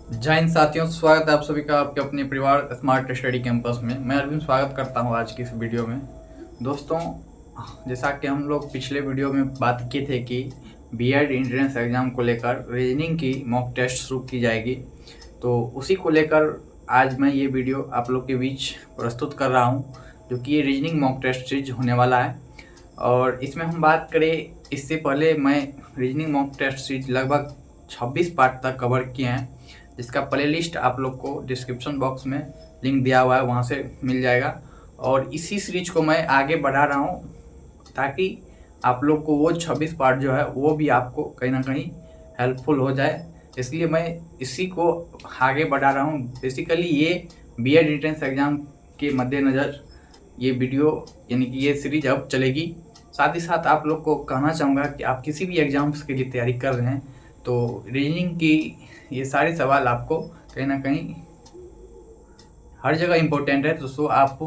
जय हिंद साथियों, स्वागत है आप सभी का आपके अपने परिवार स्मार्ट स्टडी कैंपस में। मैं अरविंद स्वागत करता हूं आज की इस वीडियो में। दोस्तों, जैसा कि हम लोग पिछले वीडियो में बात किए थे कि बीएड एंट्रेंस एग्ज़ाम को लेकर रीजनिंग की मॉक टेस्ट शुरू की जाएगी, तो उसी को लेकर आज मैं ये वीडियो आप लोग के बीच प्रस्तुत कर रहा हूँ, जो कि ये रीजनिंग मॉक टेस्ट सीरीज होने वाला है। और इसमें हम बात करें, इससे पहले मैं रीजनिंग मॉक टेस्ट सीरीज लगभग 26 पार्ट तक कवर किए हैं, जिसका प्लेलिस्ट आप लोग को डिस्क्रिप्शन बॉक्स में लिंक दिया हुआ है, वहाँ से मिल जाएगा। और इसी सीरीज को मैं आगे बढ़ा रहा हूँ ताकि आप लोग को वो 26 पार्ट जो है वो भी आपको कहीं ना कहीं हेल्पफुल हो जाए, इसलिए मैं इसी को आगे बढ़ा रहा हूँ। बेसिकली ये बीएड एंट्रेंस एग्ज़ाम के मद्देनज़र ये वीडियो यानी कि ये सीरीज अब चलेगी। साथ ही साथ आप लोग को कहना चाहूँगा कि आप किसी भी एग्ज़ाम्स के लिए तैयारी कर रहे हैं तो रीजनिंग की ये सारे सवाल आपको कहीं ना कहीं हर जगह इम्पोर्टेंट है, तो सो आप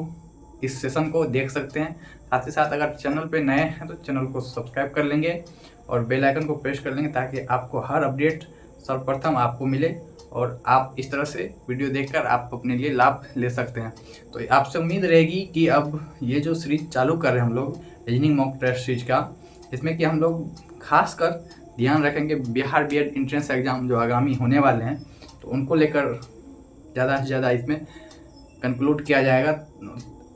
इस सेशन को देख सकते हैं। साथ ही साथ अगर चैनल पे नए हैं तो चैनल को सब्सक्राइब कर लेंगे और बेल आइकन को प्रेस कर लेंगे ताकि आपको हर अपडेट सर्वप्रथम आपको मिले और आप इस तरह से वीडियो देखकर आप अपने लिए लाभ ले सकते हैं। तो आपसे उम्मीद रहेगी कि अब ये जो सीरीज चालू कर रहे हैं हम लोग रीजनिंग मॉक टेस्ट सीरीज का, इसमें कि हम लोग खास कर ध्यान रखेंगे बिहार बीएड एंट्रेंस एग्ज़ाम जो आगामी होने वाले हैं, तो उनको लेकर ज़्यादा से ज़्यादा इसमें कंक्लूड किया जाएगा।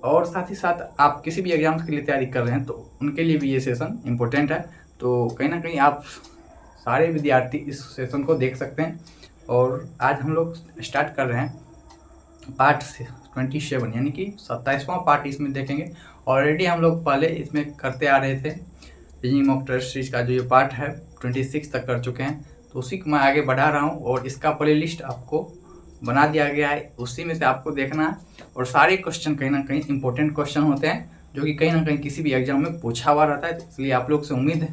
और साथ ही साथ आप किसी भी एग्ज़ाम्स के लिए तैयारी कर रहे हैं तो उनके लिए भी ये सेशन इम्पोर्टेंट है, तो कहीं ना कहीं आप सारे विद्यार्थी इस सेशन को देख सकते हैं। और आज हम लोग स्टार्ट कर रहे हैं पार्ट 27 यानी कि 27वां पार्ट इसमें देखेंगे। ऑलरेडी हम लोग पहले इसमें करते आ रहे थे, रीजनिंग मॉक टेस्ट सीरीज का जो ये पार्ट है 26 तक कर चुके हैं, तो उसी को मैं आगे बढ़ा रहा हूँ और इसका प्लेलिस्ट आपको बना दिया गया है, उसी में से आपको देखना है। और सारे क्वेश्चन कहीं ना कहीं इंपॉर्टेंट क्वेश्चन होते हैं जो कि कहीं ना कहीं किसी भी एग्जाम में पूछा हुआ रहता है, तो इसलिए आप लोग से उम्मीद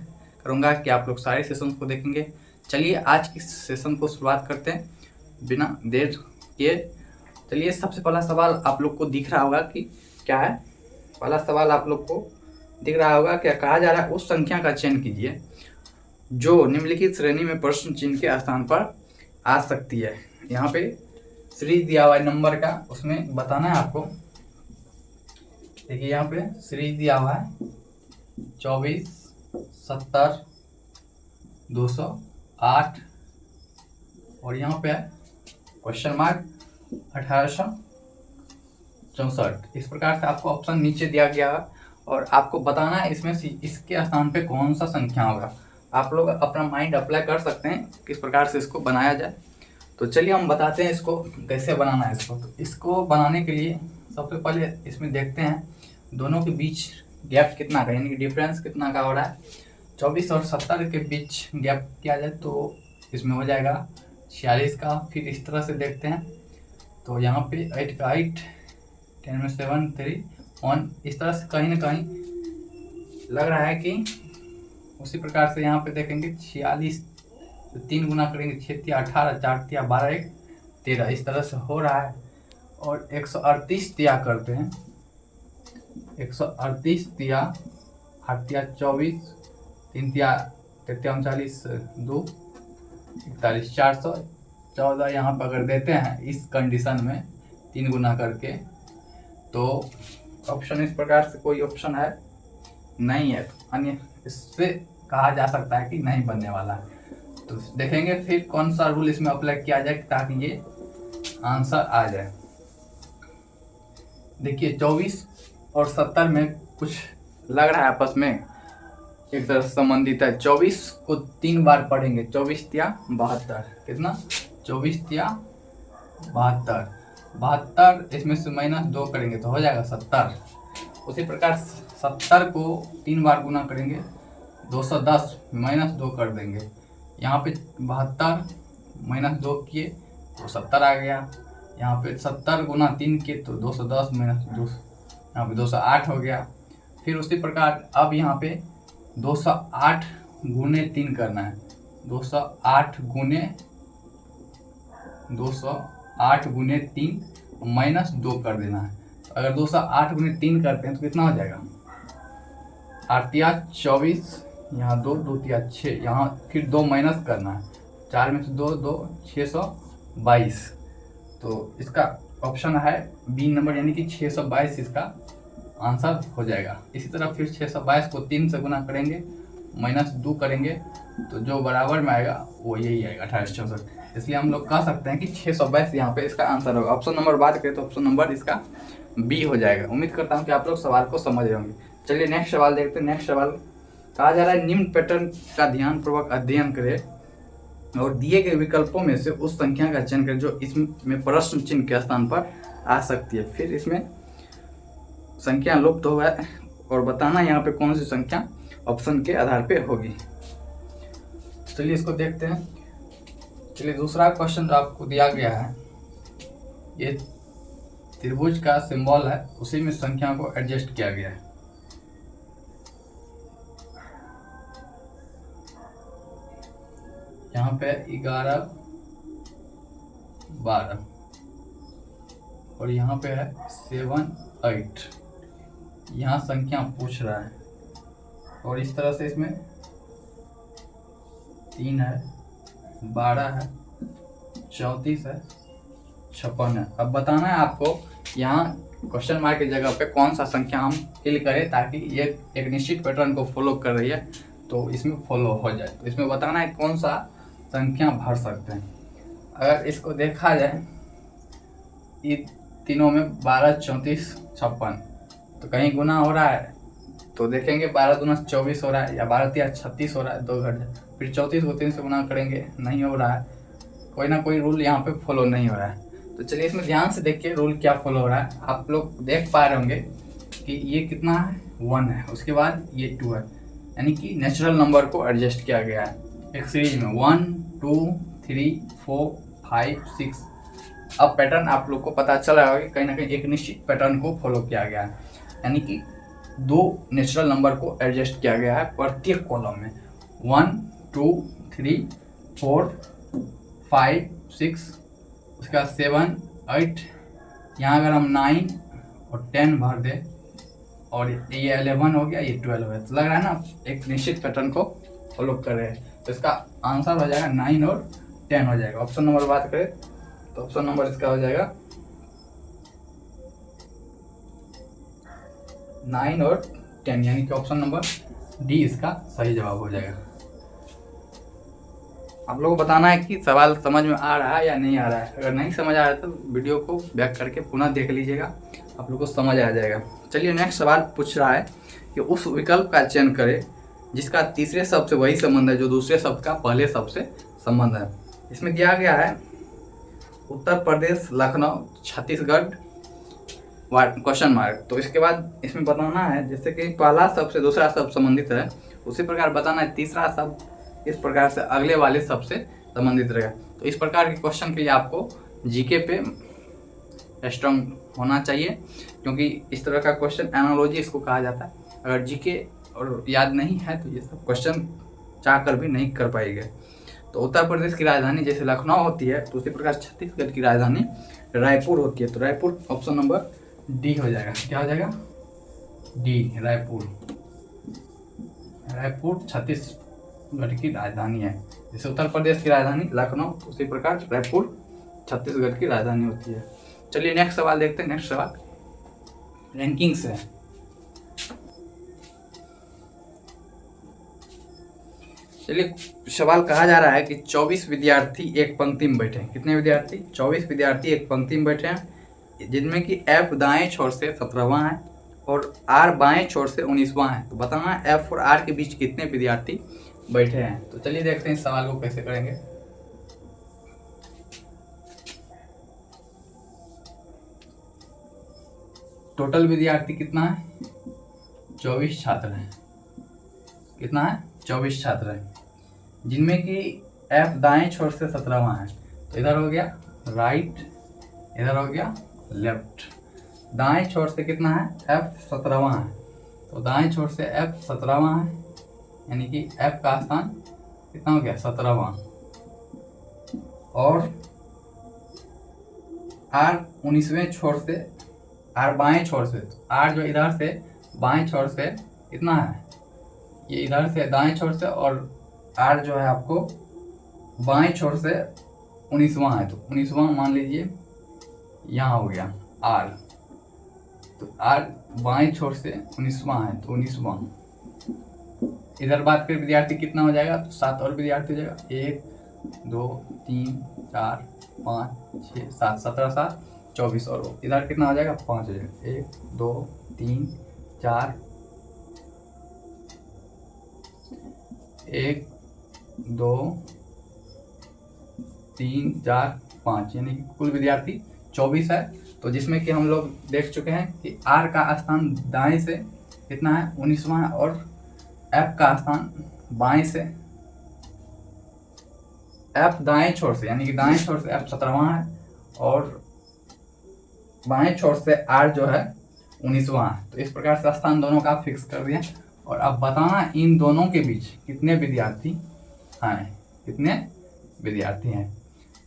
करूँगा कि आप लोग सारे सेशन को देखेंगे। चलिए आज की सेशन को शुरुआत करते हैं बिना देर किए। चलिए, सबसे पहला सवाल आप लोग को दिख रहा होगा कि क्या है। पहला सवाल आप लोग को दिख रहा होगा, क्या कहा जा रहा है, उस संख्या का चयन कीजिए जो निम्नलिखित श्रेणी में प्रश्न चिन्ह के स्थान पर आ सकती है। यहाँ पे सीरीज दिया हुआ है नंबर का, उसमें बताना है आपको। देखिए यहाँ पे सीरीज दिया हुआ है 24, 70, 208 और यहाँ पे है क्वेश्चन मार्क 1864। इस प्रकार से आपको ऑप्शन नीचे दिया गया है और आपको बताना है इसमें से इसके स्थान पे कौन सा संख्या होगा। आप लोग अपना माइंड अप्लाई कर सकते हैं किस प्रकार से इसको बनाया जाए। तो चलिए हम बताते हैं इसको कैसे बनाना है इसको। तो इसको बनाने के लिए सबसे पहले इसमें देखते हैं दोनों के बीच गैप कितना का, यानी कि डिफरेंस कितना का हो रहा है। 24 और 70 के बीच गैप किया जाए तो इसमें हो जाएगा 46 का। फिर इस तरह से देखते हैं तो यहाँ पे 8 का 8, 10 में 7, 3, 1, इस तरह से कहीं ना कहीं लग रहा है कि उसी प्रकार से यहाँ पे देखेंगे 46 तो 3 गुना करेंगे 6 तिया 18, 4 तिया 12, 1 13, इस तरह से हो रहा है। और 138 तिया करते हैं, 138 तिया 8 तिया 24, 3 तिया 39, 2 41, 414 यहाँ पर अगर देते हैं इस कंडीशन में 3 गुना करके, तो ऑप्शन इस प्रकार से कोई ऑप्शन है नहीं है, तो अन्य इससे कहा जा सकता है कि नहीं बनने वाला है। तो देखेंगे फिर कौन सा रूल इसमें अप्लाई किया जाए ताकि ये आंसर आ जाए। देखिए 24 और 70 में कुछ लग रहा है आपस में एक तरह से संबंधित है। 24 को 3 बार पढ़ेंगे, 24 तिया 72, कितना 24 तिया 72, 72 इसमें से -2 करेंगे तो हो जाएगा 70। उसी प्रकार 70 को 3 बार गुना करेंगे 210, -2 कर देंगे, यहाँ पे 72 -2 किए तो 70 आ गया। यहाँ पे 70 गुना 3 किए तो 210 -2, यहाँ पे 208 हो गया। फिर उसी प्रकार अब यहाँ पे 208 गुने 3 करना है, 208 गुने 3 -2 कर देना है। तो अगर 208 गुने 3 करते हैं तो कितना हो जाएगा, 8 तिया 24, यहाँ 2 2 तिया 6, यहाँ फिर 2 माइनस करना है, 4 में से 2 2, 600 622। तो इसका ऑप्शन है बी नंबर, यानी कि 622 इसका आंसर हो जाएगा। इसी तरह फिर 622 को 3 से गुना करेंगे, -2 करेंगे, तो जो बराबर में आएगा वो यही आएगा 2864। इसलिए हम लोग कह सकते हैं कि 622 यहाँ पे इसका आंसर होगा। ऑप्शन नंबर बात करें तो ऑप्शन नंबर इसका बी हो जाएगा। उम्मीद करता हूँ कि आप लोग सवाल को समझ रहे होंगे। चलिए नेक्स्ट सवाल देखते हैं। नेक्स्ट सवाल कहा जा रहा है, निम्न पैटर्न का ध्यानपूर्वक अध्ययन करें और दिए गए विकल्पों में से उस संख्या का चयन करें जो इसमें प्रश्न चिन्ह के स्थान पर आ सकती है। फिर इसमें संख्या लुप्त हो है और बताना यहाँ पे कौन सी संख्या ऑप्शन के आधार पे होगी। चलिए इसको देखते हैं। चलिए दूसरा क्वेश्चन जो आपको दिया गया है, ये त्रिभुज का सिंबल है, उसी में संख्या को एडजस्ट किया गया है। यहाँ पे 11, 12 और यहाँ पे है 7, 8। यहाँ संख्या पूछ रहा है और इस तरह से इसमें 3 है, 12 है, 34 है, 56 है। अब बताना है आपको यहाँ क्वेश्चन मार्क की जगह पे कौन सा संख्या हम फिल करें ताकि ये एक निश्चित पैटर्न को फॉलो कर रही है तो इसमें फॉलो हो जाए। तो इसमें बताना है कौन सा संख्या भर सकते हैं। अगर इसको देखा जाए, ये तीनों में 12, 34, 56, तो कहीं गुना हो रहा है तो देखेंगे 12 दूना 24 हो रहा है, या 12 तिया 36 हो रहा है, 2 घट जाए। फिर 34 को 3 से गुना करेंगे, नहीं हो रहा है, कोई ना कोई रूल यहाँ पे फॉलो नहीं हो रहा है। तो चलिए इसमें ध्यान से देखिए रूल क्या फॉलो हो रहा है। आप लोग देख पा रहे होंगे कि ये कितना है, 1 है, उसके बाद ये 2 है, यानी कि नेचुरल नंबर को एडजस्ट किया गया है एक सीरीज में 1, 2, 3, 4, 5, 6। अब पैटर्न आप लोग को पता चल रहा होगा कि कहीं ना कहीं एक निश्चित पैटर्न को फॉलो किया गया है, यानी कि 2 नेचुरल नंबर को एडजस्ट किया गया है प्रत्येक कॉलम में। 1, 2, 3, 4, 5, 6, उसके बाद 7, 8। यहाँ अगर हम 9 और 10 भर दें और ये 11 हो गया, ये 12 हो गया, तो लग रहा है ना एक निश्चित पैटर्न को फॉलो कर रहे हैं। तो इसका आंसर हो जाएगा 9 और 10 हो जाएगा। ऑप्शन नंबर बात करें तो ऑप्शन नंबर इसका हो जाएगा 9 और 10, यानी कि ऑप्शन नंबर डी इसका सही जवाब हो जाएगा। आप लोगों को बताना है कि सवाल समझ में आ रहा है या नहीं आ रहा है। अगर नहीं समझ आ रहा है तो वीडियो को बैक करके पुनः देख लीजिएगा, आप लोग को समझ आ जाएगा। चलिए नेक्स्ट सवाल पूछ रहा है कि उस विकल्प का चयन करें जिसका तीसरे शब्द से वही संबंध है जो दूसरे शब्द का पहले शब्द से संबंध है। इसमें दिया गया है उत्तर प्रदेश, लखनऊ, छत्तीसगढ़, क्वेश्चन मार्क। तो इसके बाद इसमें बताना है जैसे कि पहला शब्द से दूसरा शब्द संबंधित है, उसी प्रकार बताना है तीसरा शब्द इस प्रकार से अगले वाले शब्द से संबंधित रहेगा। तो इस प्रकार के क्वेश्चन के लिए आपको जीके पे स्ट्रॉन्ग होना चाहिए, क्योंकि इस तरह का क्वेश्चन एनालॉजी इसको कहा जाता है। अगर जीके और याद नहीं है तो ये सब क्वेश्चन चाह कर भी नहीं कर पाएंगे। तो उत्तर प्रदेश की राजधानी जैसे लखनऊ होती है तो उसी प्रकार छत्तीसगढ़ की राजधानी रायपुर होती है। तो रायपुर ऑप्शन नंबर डी हो जाएगा। क्या हो जाएगा? डी, रायपुर। रायपुर छत्तीसगढ़ की राजधानी है। जैसे उत्तर प्रदेश की राजधानी लखनऊ, उसी प्रकार रायपुर छत्तीसगढ़ की राजधानी होती है। चलिए नेक्स्ट सवाल देखते हैं। नेक्स्ट सवाल रैंकिंग से है। चलिए सवाल कहा जा रहा है कि 24 विद्यार्थी एक पंक्ति में बैठे हैं। कितने विद्यार्थी? 24 विद्यार्थी एक पंक्ति में बैठे हैं, जिनमें कि एफ दाएं छोर से 17वां है और आर बाएं छोर से 19वां है। तो बताना है एफ और आर के बीच कितने विद्यार्थी बैठे हैं। तो चलिए देखते हैं इस सवाल को कैसे करेंगे। टोटल विद्यार्थी कितना है? 24 छात्र हैं। कितना है? 24 छात्र हैं, जिनमें कि एफ दाएं छोर से 17वां है। तो इधर हो गया राइट, इधर हो गया लेफ्ट। दाएं छोर से कितना है? एफ 17वां है, तो दाएं छोर से एफ 17वां है, यानी कि एफ का स्थान कितना हो गया? 17वां। और आर 19वें छोर से, आर बाएं छोर से, आर जो इधर से बाएं छोर से कितना है? ये इधर से दाएं छोर से, और आर जो है आपको बाएं छोर से 19वां है, तो 19वां मान लीजिए यहाँ हो गया R, तो R बाएं छोर से 19वां है, तो 19वां। इधर बात करें विद्यार्थी कितना हो जाएगा, तो 7 और विद्यार्थी हो जाएगा, 1 2 3 4 5 6 7, 17 7 24, और इधर कितना हो जाएगा, 5 हो जाएगा, 1 2 3 4 1 2 3 4 5, यानी कि कुल विद्यार्थी 24 है। तो जिसमें कि हम लोग देख चुके हैं कि R का स्थान दाएं से कितना है, 19वां है, और F का स्थान बाएं से, F दाएं छोर से, यानी कि दाएं छोर से F 17वां है, और बाएं छोर से R जो है 19वां है। तो इस प्रकार से स्थान दोनों का फिक्स कर दिया। और अब बताना इन दोनों के बीच कितने विद्यार्थी हैं, कितने विद्यार्थी हैं।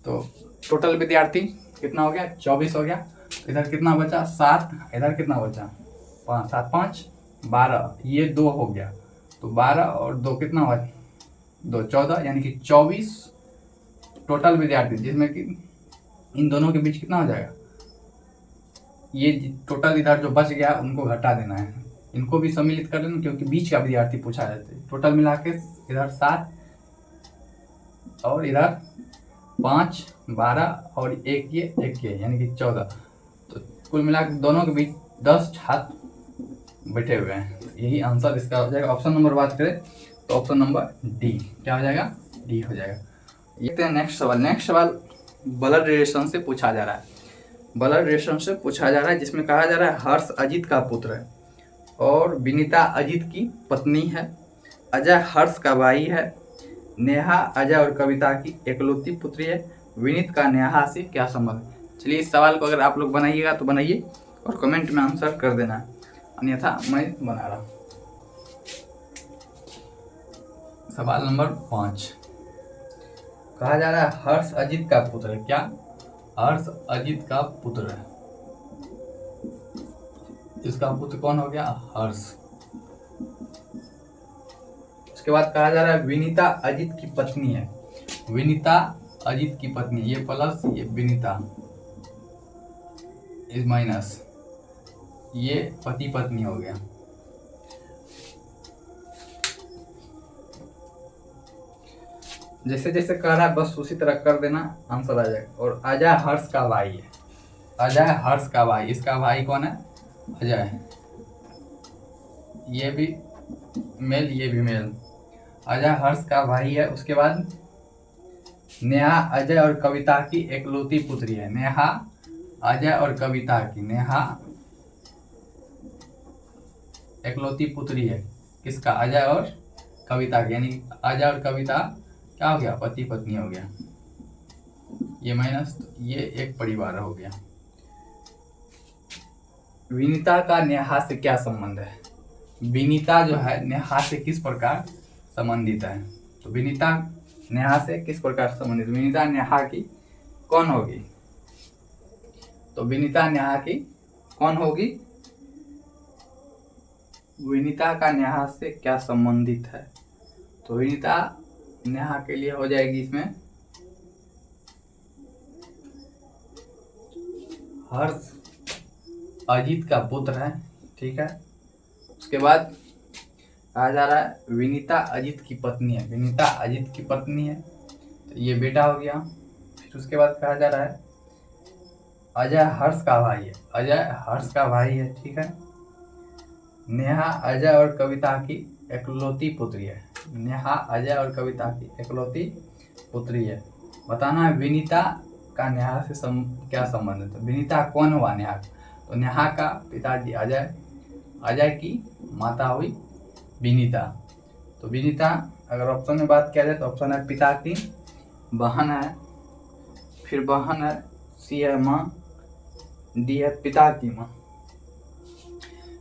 तो टोटल विद्यार्थी कितना हो गया, 24 हो गया। इधर कितना बचा, 7, इधर कितना बचा, 5, 7 5 12, ये 2 हो गया, तो 12 और 2 कितना हुआ, 2 14, यानी कि 24 टोटल विद्यार्थी, जिसमें कि इन दोनों के बीच कितना हो जाएगा, ये टोटल इधर जो बच गया उनको घटा देना है, इनको भी सम्मिलित कर लेना, क्योंकि बीच का विद्यार्थी पूछा जाता है। टोटल मिला के इधर 7 और इधर 5 12 और एक ये यानी कि 14, तो कुल मिला के दोनों के बीच 10 छात्र बैठे हुए हैं। यही आंसर इसका हो जाएगा। ऑप्शन नंबर बात करें तो ऑप्शन नंबर डी, क्या हो जाएगा, डी हो जाएगा। देखते हैं नेक्स्ट सवाल। नेक्स्ट सवाल ब्लड रिलेशन से पूछा जा रहा है, ब्लड रिलेशन से पूछा जा रहा है, जिसमें कहा जा रहा है हर्ष अजीत का पुत्र है और विनीता अजीत की पत्नी है, अजय हर्ष का भाई है, नेहा अजय और कविता की एकलौती पुत्री है, विनीत का नेहा से क्या संबंध है। चलिए इस सवाल को अगर आप लोग बनाइएगा तो बनाइए और कमेंट में आंसर कर देना, अन्यथा मैं बना रहा हूँ। सवाल नंबर 5, कहा जा रहा है हर्ष अजीत का पुत्र है, क्या, हर्ष अजीत का पुत्र है, इसका पुत्र कौन हो गया, हर्ष। उसके बाद कहा जा रहा है विनीता अजीत की पत्नी है, विनीता अजीत की पत्नी, ये प्लस ये विनीता इस माइनस, ये पति पत्नी हो गया। जैसे जैसे कह रहा है बस उसी तरह कर देना, आंसर आ जाएगा। और अजय हर्ष का भाई है, अजय हर्ष का भाई, इसका भाई कौन है, अजय, ये भी मेल ये भी मेल, अजय हर्ष का भाई है। उसके बाद नेहा अजय और कविता की एकलौती पुत्री है, नेहा अजय और कविता की, नेहा एकलौती पुत्री है किसका, अजय और कविता की, यानी अजय और कविता क्या हो गया, पति पत्नी हो गया, ये माइनस ये एक परिवार हो गया। विनीता का नेहा से क्या संबंध है, विनीता जो है नेहा से किस प्रकार संबंधित है, तो विनीता नेहा से किस प्रकार संबंधित, विनीता नेहा की कौन होगी, तो विनीता नेहा की कौन होगी, विनीता का नेहा से क्या संबंधित है, तो विनीता नेहा के लिए हो जाएगी इसमें हर्ष अजीत का पुत्र है, ठीक है। उसके बाद कहा जा रहा है विनीता अजीत की पत्नी है, विनीता अजीत की पत्नी है, तो ये बेटा हो गया। फिर उसके बाद कहा जा रहा है अजय हर्ष का भाई है, अजय हर्ष का भाई है, ठीक है। नेहा अजय और कविता की एकलौती पुत्री है, नेहा अजय और कविता की एकलौती पुत्री है। बताना है विनीता का नेहा से क्या संबंध है, तो विनीता कौन हुआ, नेहा, तो नेहा का पिताजी अजय, अजय की माता हुई विनीता। तो विनीता अगर ऑप्शन में बात किया जाए तो ऑप्शन है पिता की बहन है, फिर बहन है, सी है माँ, डी है पिता की माँ।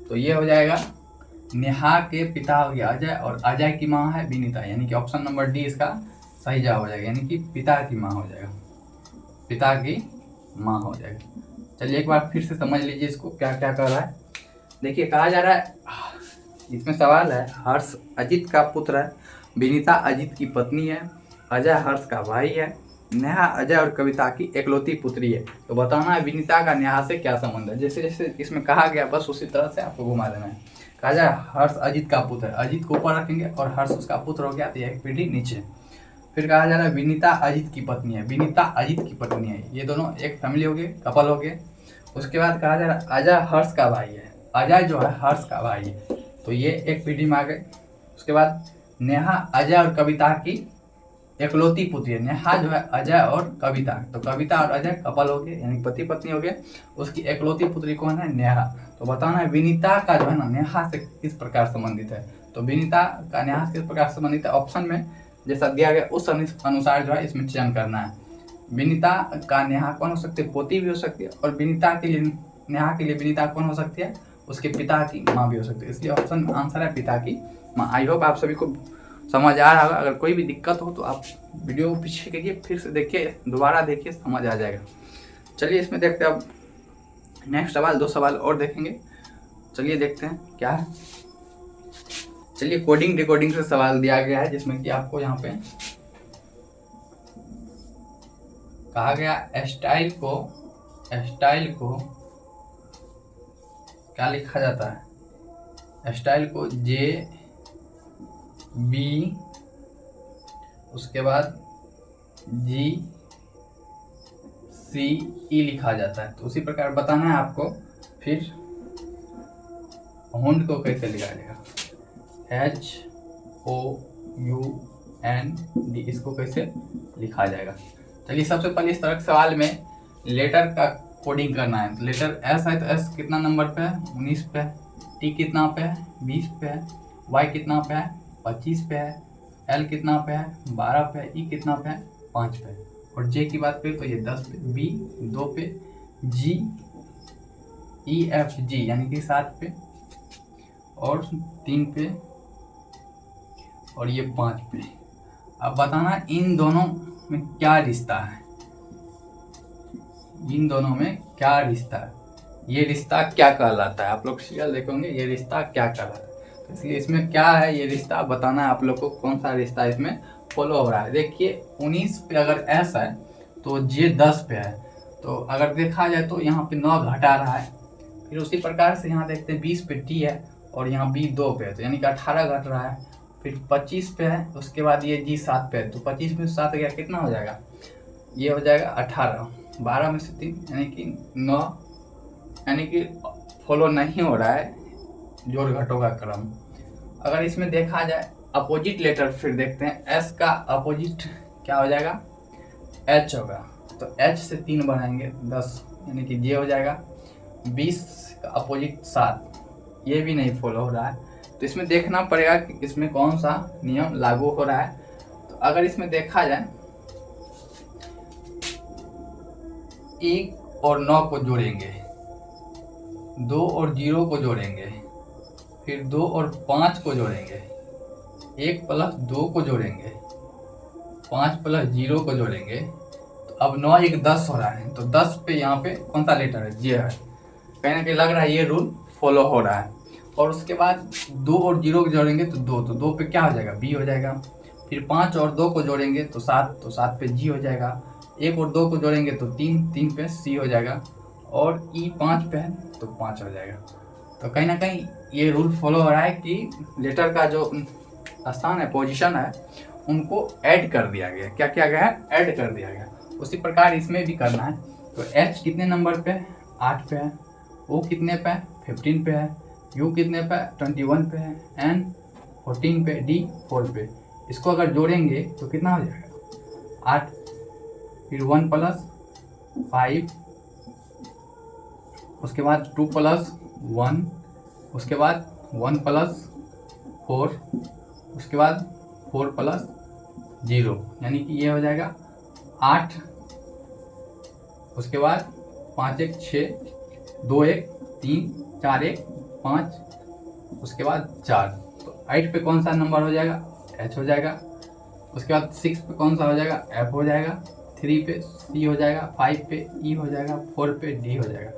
तो ये हो जाएगा नेहा के पिता हो गया अजय और अजय की माँ है विनीता, यानी कि ऑप्शन नंबर डी इसका सही जवाब हो जाएगा, यानी कि पिता की माँ हो जाएगा, पिता की माँ हो जाएगा। चलिए एक बार फिर से समझ लीजिए इसको क्या क्या कर रहा है। देखिए कहा जा रहा है, इसमें सवाल है हर्ष अजीत का पुत्र है, विनीता अजीत की पत्नी है, अजय हर्ष का भाई है, नेहा अजय और कविता की एकलौती पुत्री है। तो बताना है विनीता का नेहा से क्या संबंध है। जैसे जैसे इसमें कहा गया बस उसी तरह से आपको घुमा देना है। कहा जाए हर्ष अजीत का पुत्र है, अजीत को ऊपर रखेंगे और हर्ष उसका पुत्र हो गया तो एक पीढ़ी नीचे। फिर कहा जा रहा है विनीता अजीत की पत्नी है, विनीता अजीत की पत्नी है, ये दोनों एक फैमिली हो गए, कपल हो गए। उसके बाद कहा जा रहा है अजय हर्ष का भाई है, अजय जो है हर्ष का भाई है, तो ये एक पीढ़ी में आ गए। उसके बाद नेहा अजय और कविता की एकलौती पुत्री है, नेहा जो है अजय और कविता, तो कविता और अजय कपल हो गए यानी पति पत्नी हो गए। उसकी एकलौती पुत्री कौन है? नेहा। तो बताना है विनीता का जो है ना नेहा से किस प्रकार संबंधित है। तो विनीता का नेहा से किस प्रकार संबंधित है, ऑप्शन में जैसा दिया गया उस अनुसार जो है इसमें चयन करना है। विनीता का नेहा कौन हो सकती है? पोती भी हो सकती है, और विनीता के लिए नेहा के लिए विनीता कौन हो सकती है? उसके पिता की माँ भी हो सकती है, इसलिए ऑप्शन आंसर है पिता की माँ। आई होप आप सभी को समझ आ रहा होगा। अगर कोई भी दिक्कत हो तो आप वीडियो को पीछे करिए, फिर से देखिए, दोबारा देखिए, समझ आ जाएगा। चलिए इसमें देखते हैं अब नेक्स्ट सवाल, 2 सवाल और देखेंगे। चलिए देखते हैं क्या है। चलिए कोडिंग डिकोडिंग से सवाल दिया गया है, जिसमें कि आपको यहाँ पे कहा गया स्टाइल को क्या लिखा जाता है? स्टाइल को JB उसके बाद GCE लिखा जाता है। तो उसी प्रकार बताना है आपको। फिर होंड को कैसे लिखा जाएगा? HOUND, इसको कैसे लिखा जाएगा? चलिए सबसे पहले इस तरह के सवाल में लेटर का कोडिंग करना है। तो लेटर S है तो S कितना नंबर पे है? 19 पे है। T कितना पे है? 20 पे है। Y कितना पे है? 25 पे है। L कितना पे है? 12 पे है। E कितना पे है? 5 पे है। और J की बात करें तो ये 10 पे, B 2 पे, G E F G यानी कि 7 पे और 3 पे और ये 5 पे। अब बताना इन दोनों में क्या रिश्ता है, इन दोनों में क्या रिश्ता है, ये रिश्ता क्या कहलाता है। आप लोग सीरियल देखोगे ये रिश्ता क्या कहलाता है, तो इसलिए इसमें क्या है ये रिश्ता बताना है आप लोग को, कौन सा रिश्ता इसमें फॉलो हो रहा है। देखिए 19 पे अगर S है तो J 10 पे है, तो अगर देखा जाए तो यहाँ पे 9 घटा रहा है। फिर उसी प्रकार से यहाँ देखते हैं 20 पे T है और यहाँ B 2 पे है, तो यानी कि 18 घट रहा है। फिर 25 पे है, उसके बाद ये G 7 पे है, तो 25 में 7 गया कितना हो जाएगा? ये हो जाएगा 18, 12 में से 3 यानी कि 9, यानी कि फॉलो नहीं हो रहा है जोड़ घटों का क्रम। अगर इसमें देखा जाए अपोजिट लेटर, फिर देखते हैं S का अपोजिट क्या हो जाएगा? H होगा, तो H से 3 बढ़ाएंगे 10 यानी कि J हो जाएगा। 20 का अपोजिट 7, ये भी नहीं फॉलो हो रहा है, तो इसमें देखना पड़ेगा कि इसमें कौन सा नियम लागू हो रहा है। तो अगर इसमें देखा जाए 1 और 9 को जोड़ेंगे, 2 और 0 को जोड़ेंगे, फिर 2 और 5 को जोड़ेंगे, 1 प्लस 2 को जोड़ेंगे, 5 प्लस 0 को जोड़ेंगे, तो अब 9 1 10 हो रहा है। तो 10 पे यहाँ पे कौन सा लेटर है? J है। कहीं ना कहीं लग रहा है ये रूल फॉलो हो रहा है। और उसके बाद 2 और 0 को जोड़ेंगे तो 2, तो 2 पे क्या हो जाएगा? B हो जाएगा। फिर 5 और 2 को जोड़ेंगे तो 7, तो 7 पे G हो जाएगा। 1 और 2 को जोड़ेंगे तो 3, 3 पे C हो जाएगा। और E 5 पे है तो 5 हो जाएगा। तो कहीं ना कहीं ये रूल फॉलो हो रहा है कि लेटर का जो स्थान है, पोजीशन है, उनको ऐड कर दिया गया। क्या किया गया है? ऐड कर दिया गया। उसी प्रकार इसमें भी करना है। तो H कितने नंबर पे? 8 पे है। O कितने पे? 15 पे है। U कितने पे? 21 पे है। N 14 पे, D 4 पे। इसको अगर जोड़ेंगे तो कितना हो जाएगा? 8, फिर 1 प्लस 5, उसके बाद 2 प्लस 1, उसके बाद 1 प्लस 4, उसके बाद 4 प्लस 0 यानी कि ये हो जाएगा 8, उसके बाद 5 1 6, 2 1 3, 4 1 5, उसके बाद 4। तो 8 पे कौन सा नंबर हो जाएगा? H हो जाएगा। उसके बाद 6 पे कौन सा हो जाएगा? F हो जाएगा। 3 पे C हो जाएगा। 5 पे E हो जाएगा। 4 पे D हो जाएगा।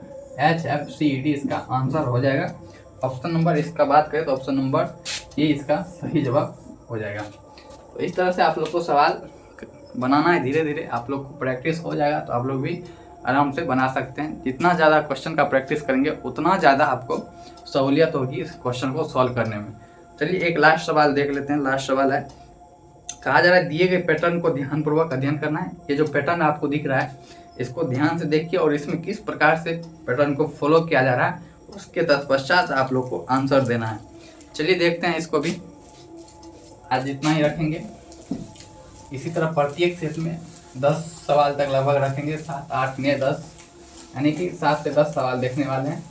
H F C D इसका आंसर हो जाएगा। ऑप्शन नंबर इसका बात करें तो ऑप्शन नंबर ए इसका सही जवाब हो जाएगा। तो इस तरह से आप लोग को सवाल बनाना है धीरे धीरे, आप लोग को प्रैक्टिस हो जाएगा तो आप लोग भी आराम से बना सकते हैं। जितना ज़्यादा क्वेश्चन का प्रैक्टिस करेंगे उतना ज़्यादा आपको सहूलियत होगी इस क्वेश्चन को सॉल्व करने में। चलिए एक लास्ट सवाल देख लेते हैं। लास्ट सवाल है, कहा जा रहा है दिए गए पैटर्न को ध्यानपूर्वक अध्ययन करना है। ये जो पैटर्न आपको दिख रहा है इसको ध्यान से देखिए और इसमें किस प्रकार से पैटर्न को फॉलो किया जा रहा है उसके तत्पश्चात आप लोग को आंसर देना है। चलिए देखते हैं इसको भी। आज इतना ही रखेंगे। इसी तरह प्रत्येक सेट में 10 सवाल तक लगभग रखेंगे, 7, 8, 9, 10 यानी कि 7 से 10 सवाल देखने वाले हैं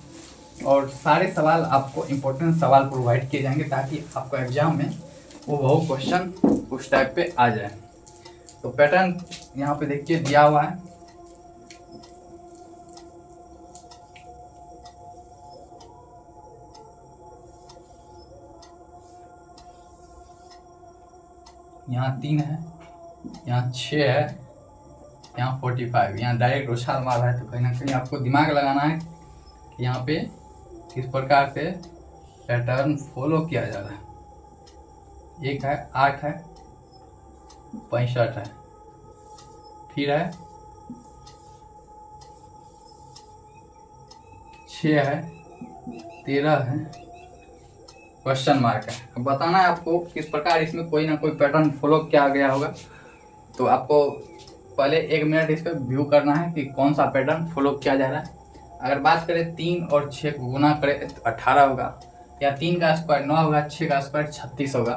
और सारे सवाल आपको इम्पोर्टेंट सवाल प्रोवाइड किए जाएंगे ताकि आपको एग्जाम में वो बहु क्वेश्चन उस टाइप पे आ जाए। तो पैटर्न यहाँ पे देखिए दिया हुआ है। यहाँ 3 है, यहाँ 6 है, यहाँ 45। यहाँ डायरेक्ट उछाल मार रहा है तो कहीं ना कहीं आपको दिमाग लगाना है कि यहाँ पे किस प्रकार से पैटर्न फॉलो किया जा रहा है। 1 है, 8 है, 65 है, फिर है 6 है, 13 है, क्वेश्चन मार्क है। अब बताना है आपको किस प्रकार इसमें कोई ना कोई पैटर्न फॉलो किया गया होगा। तो आपको पहले 1 मिनट इस पर व्यू करना है कि कौन सा पैटर्न फॉलो किया जा रहा है। अगर बात करें 3 और 6 को गुना करें तो 18 होगा, या 3 का स्क्वायर 9 होगा, 6 का स्क्वायर 36 होगा।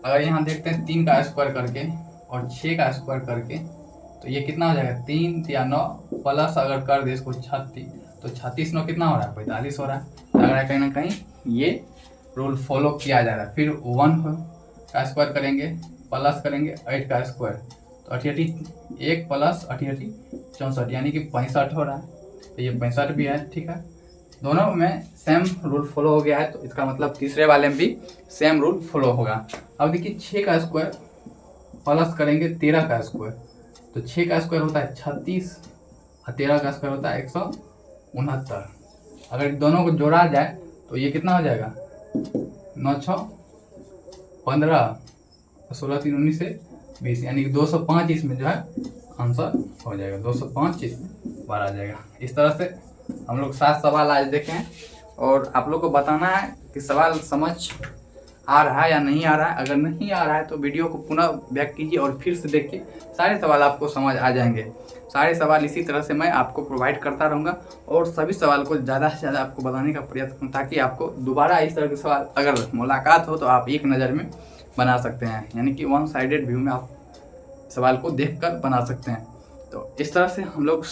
अगर यहाँ देखते हैं 3 का स्क्वायर करके और 6 का स्क्वायर करके तो ये कितना हो जाएगा, 3 या 9 प्लस अगर कर दे इसको 36 तो 36 9 कितना हो रहा है, 45 हो रहा है। लग रहा है कहीं ना कहीं ये रूल फॉलो किया जा रहा है। फिर 1 का स्क्वायर करेंगे प्लस करेंगे 8 का स्क्वायर तो 1 प्लस 64 यानी कि 65 हो रहा है। तो ये 65 भी है, ठीक है। दोनों में सेम रूल फॉलो हो गया है तो इसका मतलब तीसरे वाले में भी सेम रूल फॉलो होगा। अब देखिए 6 का स्क्वायर प्लस करेंगे 13 का स्क्वायर तो 6 का स्क्वायर होता है 36 और 13 का स्क्वायर होता है 169। अगर दोनों को जोड़ा जाए तो ये कितना हो जाएगा, 9 6 15 16 3 19 से 20 यानी कि 205 इसमें जो है आंसर हो जाएगा। 205 इसमें बार आ जाएगा। इस तरह से हम लोग 7 सवाल आज देखे हैं और आप लोग को बताना है कि सवाल समझ आ रहा है या नहीं आ रहा है। अगर नहीं आ रहा है तो वीडियो को पुनः बैक कीजिए और फिर से देखिए, सारे सवाल आपको समझ आ जाएंगे। सारे सवाल इसी तरह से मैं आपको प्रोवाइड करता रहूँगा और सभी सवाल को ज़्यादा से ज़्यादा आपको बताने का प्रयास करूँ ताकि आपको दोबारा इस तरह के सवाल अगर मुलाकात हो तो आप एक नज़र में बना सकते हैं, यानी कि 1 साइडेड व्यू में आप सवाल को देखकर बना सकते हैं। तो इस तरह से हम लोग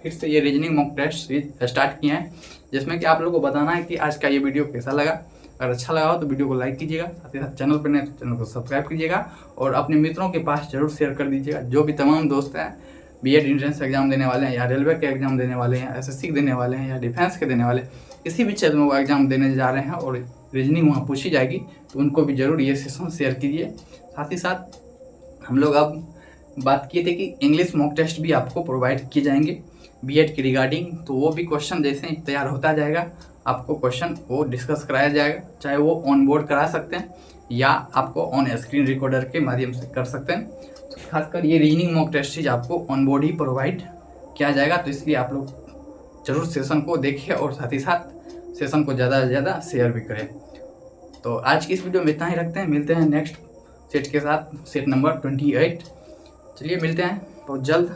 फिर से ये reasoning mock test series start किए हैं जिसमें कि आप लोगों को बताना है कि आज का ये वीडियो कैसा लगा। अगर अच्छा लगा हो तो वीडियो को लाइक कीजिएगा, साथ ही साथ चैनल पर नए तो चैनल को सब्सक्राइब कीजिएगा और अपने मित्रों के पास जरूर शेयर कर दीजिएगा। जो भी तमाम दोस्त हैं बीएड एंट्रेंस एग्जाम देने वाले हैं या रेलवे के एग्जाम देने वाले हैं, एसएससी देने वाले हैं या डिफेंस के देने वाले, किसी भी क्षेत्र में वो एग्जाम देने जा रहे हैं और रीजनिंग वहाँ पूछी जाएगी तो उनको भी जरूर ये सेशन शेयर कीजिए। साथ ही साथ हम लोग अब बात किए थे कि इंग्लिश मॉक टेस्ट भी आपको प्रोवाइड किए जाएंगे बीएड के रिगार्डिंग, तो वो भी क्वेश्चन जैसे ही तैयार होता जाएगा आपको क्वेश्चन वो डिस्कस कराया जाएगा। चाहे वो ऑन बोर्ड करा सकते हैं या आपको ऑन स्क्रीन रिकॉर्डर के माध्यम से कर सकते हैं। तो खासकर ये रीजनिंग मॉक टेस्ट चीज आपको ऑन बोर्ड ही प्रोवाइड किया जाएगा, तो इसलिए आप लोग जरूर सेशन को देखिए और साथ ही साथ सेशन को ज़्यादा से ज़्यादा शेयर भी करें। तो आज की इस वीडियो में इतना ही रखते हैं, मिलते हैं नेक्स्ट सेट के साथ, सेट नंबर 28। चलिए मिलते हैं बहुत जल्द।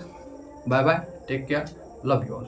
Bye bye, take care, love you all.